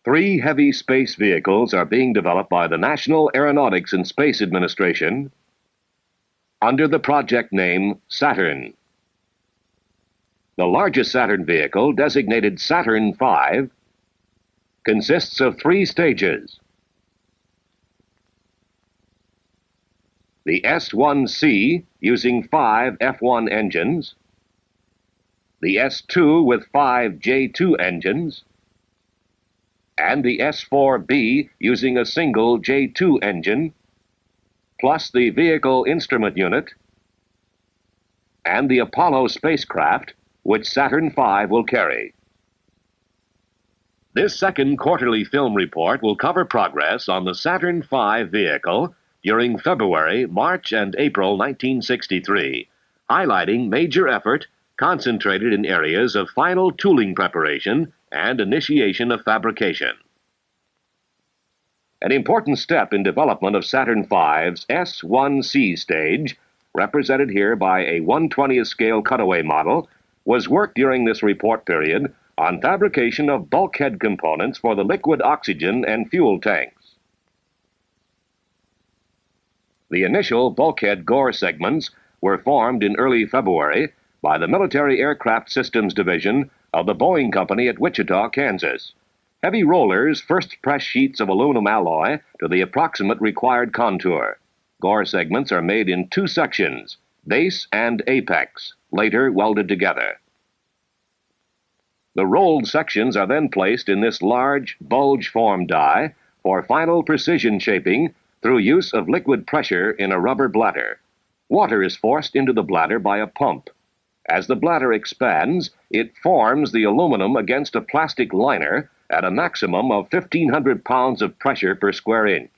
Three heavy space vehicles are being developed by the National Aeronautics and Space Administration under the project name Saturn. The largest Saturn vehicle, designated Saturn V, consists of three stages. The S1C, using 5 F1 engines, the S2 with 5 J2 engines, and the S4B using a single J2 engine, plus the Vehicle Instrument Unit, and the Apollo spacecraft, which Saturn V will carry. This second quarterly film report will cover progress on the Saturn V vehicle during February, March, and April 1963, highlighting major effort concentrated in areas of final tooling preparation and initiation of fabrication. An important step in development of Saturn V's S1C stage, represented here by a 1/20th scale cutaway model, was work during this report period on fabrication of bulkhead components for the liquid oxygen and fuel tanks. The initial bulkhead gore segments were formed in early February by the Military Aircraft Systems Division of the Boeing Company at Wichita, Kansas. Heavy rollers first press sheets of aluminum alloy to the approximate required contour. Gore segments are made in two sections, base and apex, later welded together. The rolled sections are then placed in this large bulge-form die for final precision shaping through use of liquid pressure in a rubber bladder. Water is forced into the bladder by a pump. As the bladder expands, it forms the aluminum against a plastic liner at a maximum of 1,500 pounds of pressure per square inch.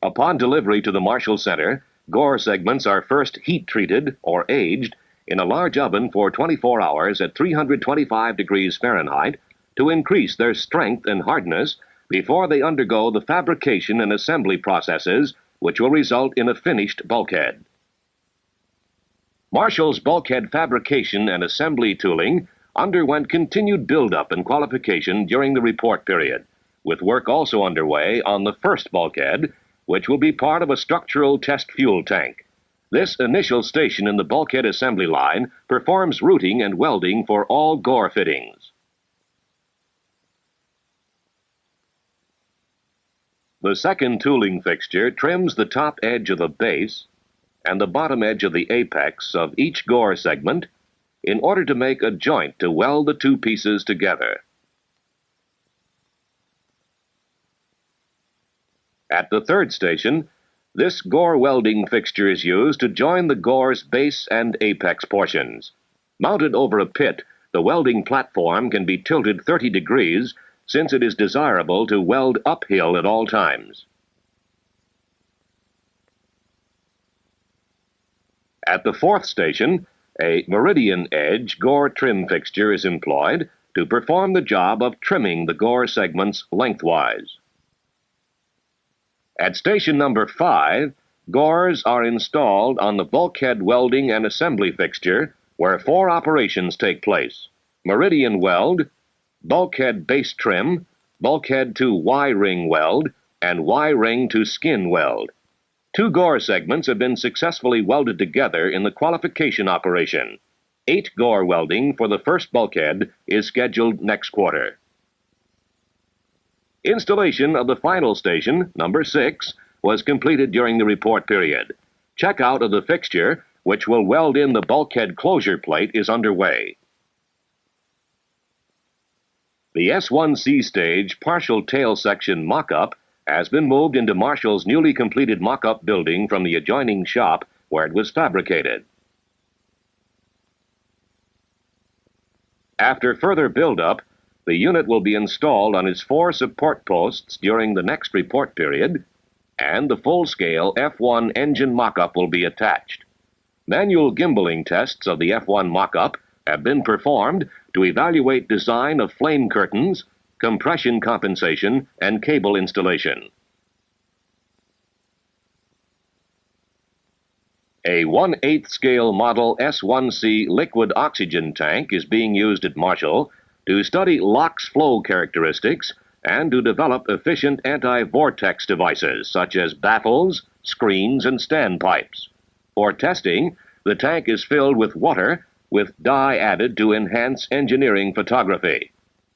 Upon delivery to the Marshall Center, gore segments are first heat-treated or aged in a large oven for 24 hours at 325 degrees Fahrenheit to increase their strength and hardness before they undergo the fabrication and assembly processes which will result in a finished bulkhead. Marshall's bulkhead fabrication and assembly tooling underwent continued buildup and qualification during the report period, with work also underway on the first bulkhead, which will be part of a structural test fuel tank. This initial station in the bulkhead assembly line performs routing and welding for all gore fittings. The second tooling fixture trims the top edge of the base and the bottom edge of the apex of each gore segment in order to make a joint to weld the two pieces together. At the third station, this gore welding fixture is used to join the gore's base and apex portions. Mounted over a pit, the welding platform can be tilted 30 degrees since it is desirable to weld uphill at all times. At the fourth station, a meridian edge gore trim fixture is employed to perform the job of trimming the gore segments lengthwise. At station number 5, gores are installed on the bulkhead welding and assembly fixture where 4 operations take place: meridian weld, bulkhead base trim, bulkhead to Y-ring weld, and Y-ring to skin weld. 2 gore segments have been successfully welded together in the qualification operation. 8 gore welding for the first bulkhead is scheduled next quarter. Installation of the final station, number 6, was completed during the report period. Checkout of the fixture, which will weld in the bulkhead closure plate, is underway. The S1C stage partial tail section mock-up has been moved into Marshall's newly completed mock-up building from the adjoining shop where it was fabricated. After further build-up, the unit will be installed on its 4 support posts during the next report period, and the full-scale F1 engine mock-up will be attached. Manual gimbaling tests of the F1 mock-up have been performed to evaluate design of flame curtains, compression compensation, and cable installation. A 1/8 scale model S1C liquid oxygen tank is being used at Marshall to study LOX flow characteristics and to develop efficient anti-vortex devices such as baffles, screens, and standpipes. For testing, the tank is filled with water with dye added to enhance engineering photography.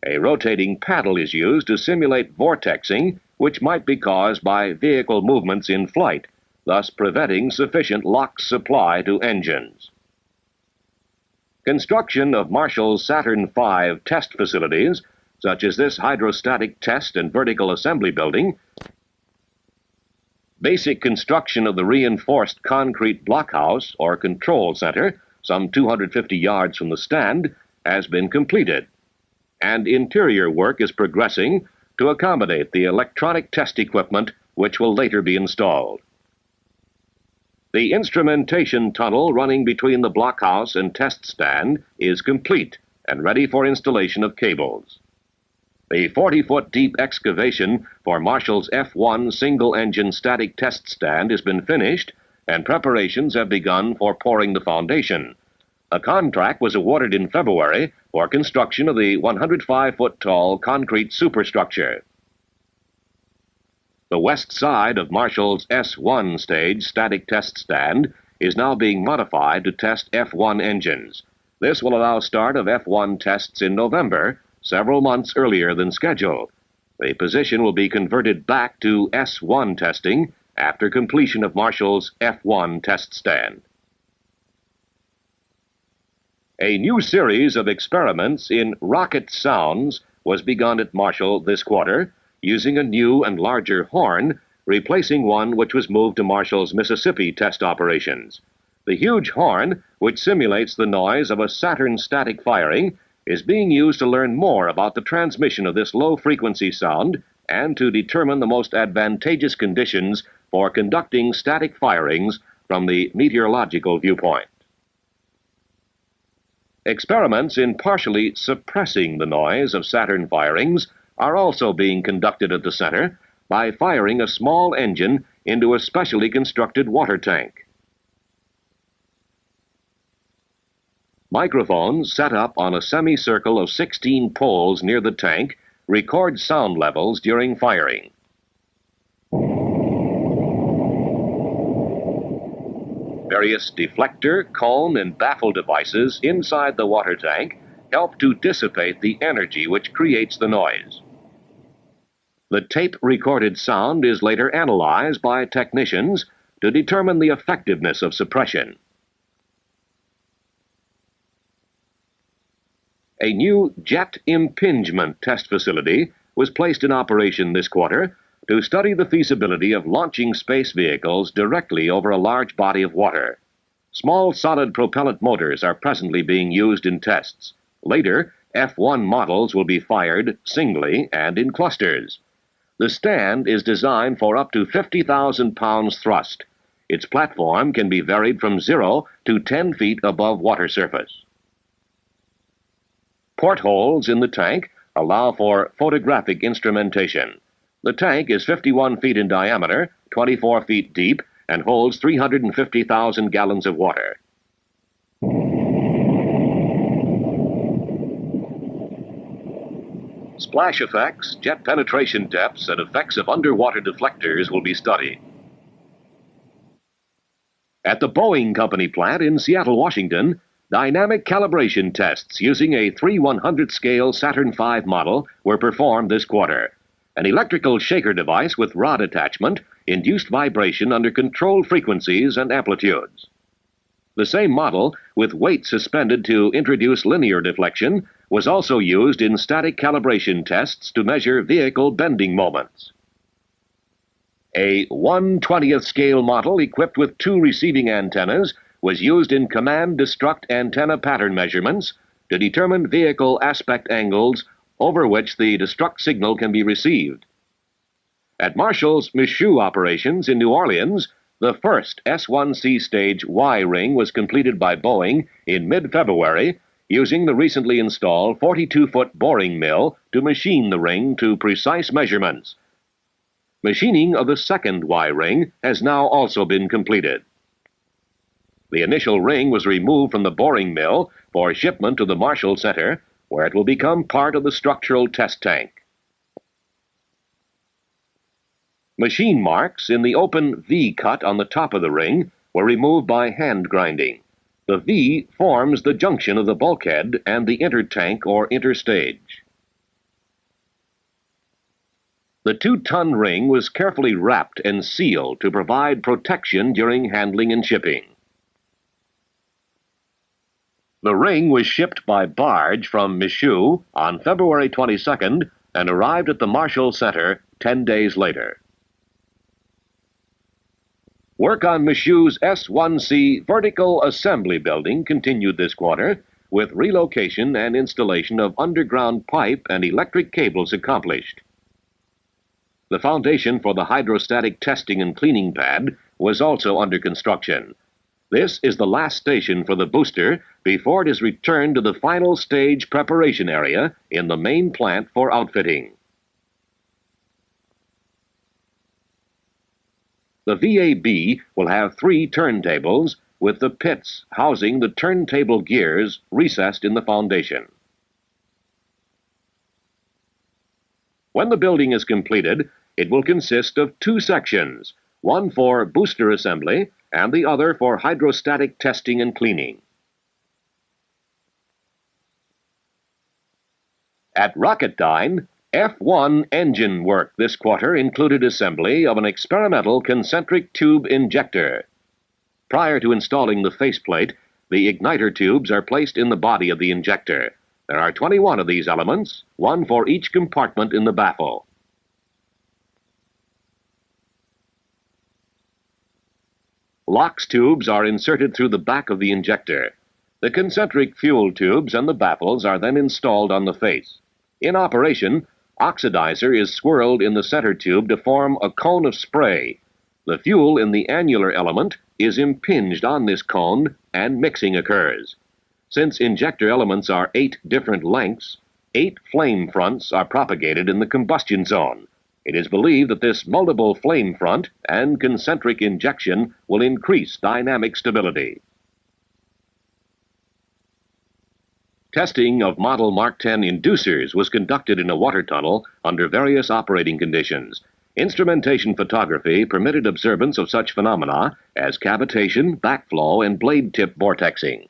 A rotating paddle is used to simulate vortexing, which might be caused by vehicle movements in flight, thus preventing sufficient LOX supply to engines. Construction of Marshall's Saturn V test facilities, such as this hydrostatic test and vertical assembly building, basic construction of the reinforced concrete blockhouse or control center, some 250 yards from the stand, has been completed, and interior work is progressing to accommodate the electronic test equipment which will later be installed. The instrumentation tunnel running between the blockhouse and test stand is complete and ready for installation of cables. The 40-foot deep excavation for Marshall's F1 single-engine static test stand has been finished, and preparations have begun for pouring the foundation. A contract was awarded in February for construction of the 105-foot-tall concrete superstructure. The west side of Marshall's S1 stage static test stand is now being modified to test F1 engines. This will allow start of F1 tests in November, several months earlier than scheduled. The position will be converted back to S1 testing after completion of Marshall's F1 test stand. A new series of experiments in rocket sounds was begun at Marshall this quarter, using a new and larger horn, replacing one which was moved to Marshall's Mississippi test operations. The huge horn, which simulates the noise of a Saturn static firing, is being used to learn more about the transmission of this low-frequency sound and to determine the most advantageous conditions for conducting static firings from the meteorological viewpoint. Experiments in partially suppressing the noise of Saturn firings are also being conducted at the center by firing a small engine into a specially constructed water tank. Microphones set up on a semicircle of 16 poles near the tank record sound levels during firing. Various deflector, cone, and baffle devices inside the water tank help to dissipate the energy which creates the noise. The tape-recorded sound is later analyzed by technicians to determine the effectiveness of suppression. A new jet impingement test facility was placed in operation this quarter to study the feasibility of launching space vehicles directly over a large body of water. Small solid propellant motors are presently being used in tests. Later, F1 models will be fired singly and in clusters. The stand is designed for up to 50,000 pounds thrust. Its platform can be varied from 0 to 10 feet above water surface. Portholes in the tank allow for photographic instrumentation. The tank is 51 feet in diameter, 24 feet deep, and holds 350,000 gallons of water. Splash effects, jet penetration depths, and effects of underwater deflectors will be studied. At the Boeing Company plant in Seattle, Washington, dynamic calibration tests using a 3/100 scale Saturn V model were performed this quarter. An electrical shaker device with rod attachment induced vibration under controlled frequencies and amplitudes. The same model, with weight suspended to introduce linear deflection, was also used in static calibration tests to measure vehicle bending moments. A 1/20th scale model equipped with 2 receiving antennas was used in command-destruct antenna pattern measurements to determine vehicle aspect angles over which the destruct signal can be received. At Marshall's Michoud operations in New Orleans, the first S1C stage Y-ring was completed by Boeing in mid-February using the recently installed 42-foot boring mill to machine the ring to precise measurements. Machining of the second Y-ring has now also been completed. The initial ring was removed from the boring mill for shipment to the Marshall Center, where it will become part of the structural test tank. Machine marks in the open V cut on the top of the ring were removed by hand grinding. The V forms the junction of the bulkhead and the intertank or interstage. The 2-ton ring was carefully wrapped and sealed to provide protection during handling and shipping. The ring was shipped by barge from Michoud on February 22nd and arrived at the Marshall Center 10 days later. Work on Michoud's S1C vertical assembly building continued this quarter, with relocation and installation of underground pipe and electric cables accomplished. The foundation for the hydrostatic testing and cleaning pad was also under construction. This is the last station for the booster before it is returned to the final stage preparation area in the main plant for outfitting. The VAB will have 3 turntables with the pits housing the turntable gears recessed in the foundation. When the building is completed, it will consist of 2 sections, one for booster assembly and the other for hydrostatic testing and cleaning. At Rocketdyne, F1 engine work this quarter included assembly of an experimental concentric tube injector. Prior to installing the faceplate, the igniter tubes are placed in the body of the injector. There are 21 of these elements, one for each compartment in the baffle. LOX tubes are inserted through the back of the injector. The concentric fuel tubes and the baffles are then installed on the face. In operation, oxidizer is swirled in the center tube to form a cone of spray. The fuel in the annular element is impinged on this cone and mixing occurs. Since injector elements are 8 different lengths, 8 flame fronts are propagated in the combustion zone. It is believed that this multiple flame front and concentric injection will increase dynamic stability. Testing of Model Mark 10 inducers was conducted in a water tunnel under various operating conditions. Instrumentation photography permitted observance of such phenomena as cavitation, backflow, and blade tip vortexing.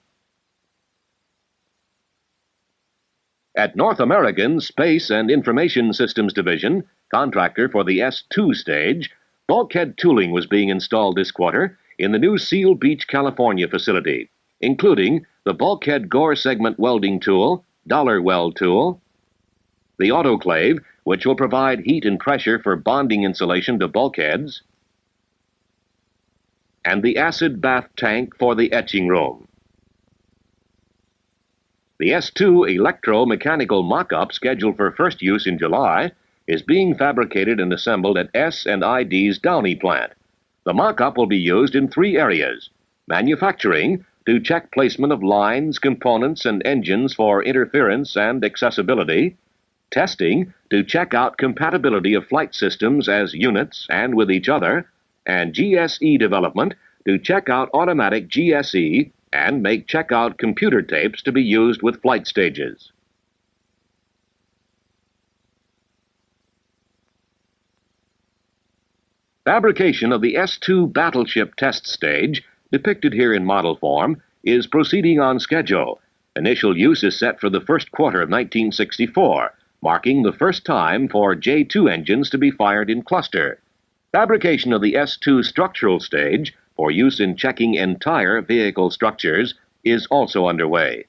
At North American Space and Information Systems Division, contractor for the S2 stage, bulkhead tooling was being installed this quarter in the new Seal Beach, California facility, including the bulkhead gore segment welding tool, dollar weld tool, the autoclave, which will provide heat and pressure for bonding insulation to bulkheads, and the acid bath tank for the etching room. The S2 electro-mechanical mock-up, scheduled for first use in July, is being fabricated and assembled at S&ID's Downey plant. The mock-up will be used in 3 areas: manufacturing, to check placement of lines, components, and engines for interference and accessibility; testing, to check out compatibility of flight systems as units and with each other; and GSE development, to check out automatic GSE and make checkout computer tapes to be used with flight stages. Fabrication of the S2 battleship test stage, depicted here in model form, is proceeding on schedule. Initial use is set for the first quarter of 1964, marking the first time for J2 engines to be fired in cluster. Fabrication of the S2 structural stage, for use in checking entire vehicle structures, is also underway.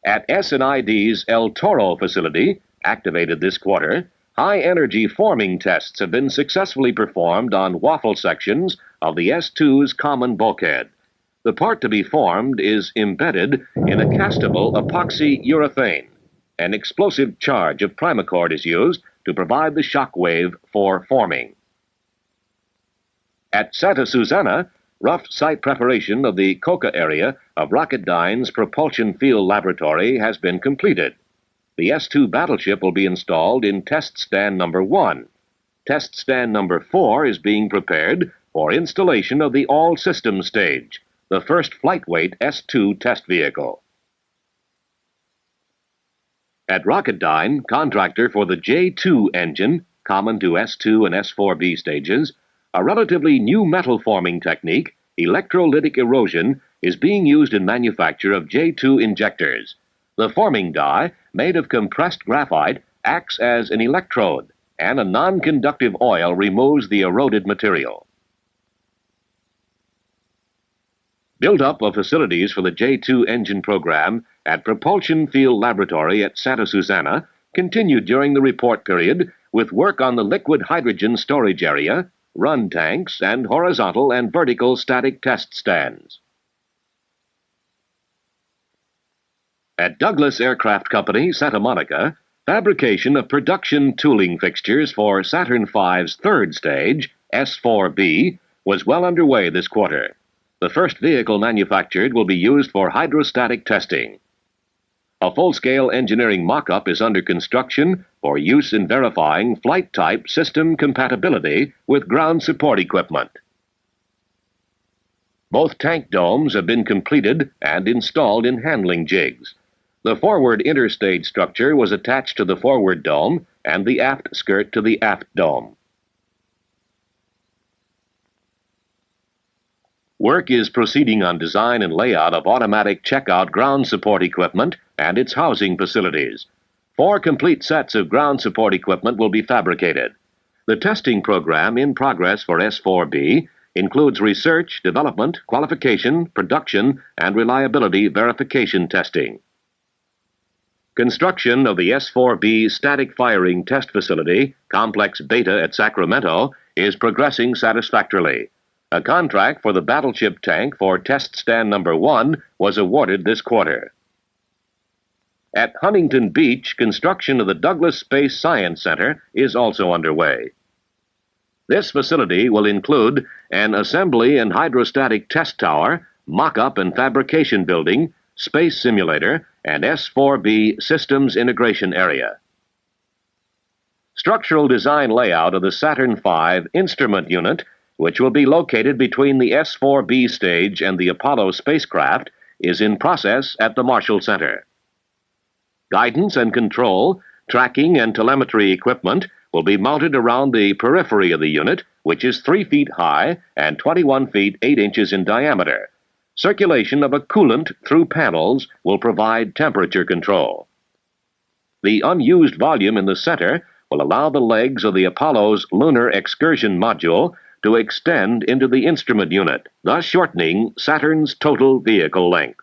At S&ID's El Toro facility, activated this quarter, high-energy forming tests have been successfully performed on waffle sections of the S2's common bulkhead. The part to be formed is embedded in a castable epoxy urethane. An explosive charge of primacord is used to provide the shock wave for forming. At Santa Susana, rough site preparation of the Coca area of Rocketdyne's propulsion field laboratory has been completed. The S2 battleship will be installed in test stand number 1. Test stand number 4 is being prepared for installation of the all-systems stage, the first flight-weight S-2 test vehicle. At Rocketdyne, contractor for the J-2 engine, common to S-2 and S-4B stages, a relatively new metal forming technique, electrolytic erosion, is being used in manufacture of J-2 injectors. The forming die, made of compressed graphite, acts as an electrode, and a non-conductive oil removes the eroded material. Build-up of facilities for the J-2 engine program at Propulsion Field Laboratory at Santa Susana continued during the report period with work on the liquid hydrogen storage area, run tanks, and horizontal and vertical static test stands. At Douglas Aircraft Company, Santa Monica, fabrication of production tooling fixtures for Saturn V's third stage, S-4B, was well underway this quarter. The first vehicle manufactured will be used for hydrostatic testing. A full-scale engineering mock-up is under construction for use in verifying flight-type system compatibility with ground support equipment. Both tank domes have been completed and installed in handling jigs. The forward interstage structure was attached to the forward dome and the aft skirt to the aft dome. Work is proceeding on design and layout of automatic checkout ground support equipment and its housing facilities. 4 complete sets of ground support equipment will be fabricated. The testing program in progress for S-4B includes research, development, qualification, production, and reliability verification testing. Construction of the S-4B static firing test facility, Complex Beta at Sacramento, is progressing satisfactorily. A contract for the battleship tank for test stand number 1 was awarded this quarter. At Huntington Beach, construction of the Douglas Space Science Center is also underway. This facility will include an assembly and hydrostatic test tower, mock-up and fabrication building, space simulator, and S-4B systems integration area. Structural design layout of the Saturn V instrument unit, which will be located between the S-4B stage and the Apollo spacecraft, is in process at the Marshall Center. Guidance and control, tracking and telemetry equipment will be mounted around the periphery of the unit, which is 3 feet high and 21 feet 8 inches in diameter. Circulation of a coolant through panels will provide temperature control. The unused volume in the center will allow the legs of the Apollo's lunar excursion module to extend into the instrument unit, thus shortening Saturn's total vehicle length.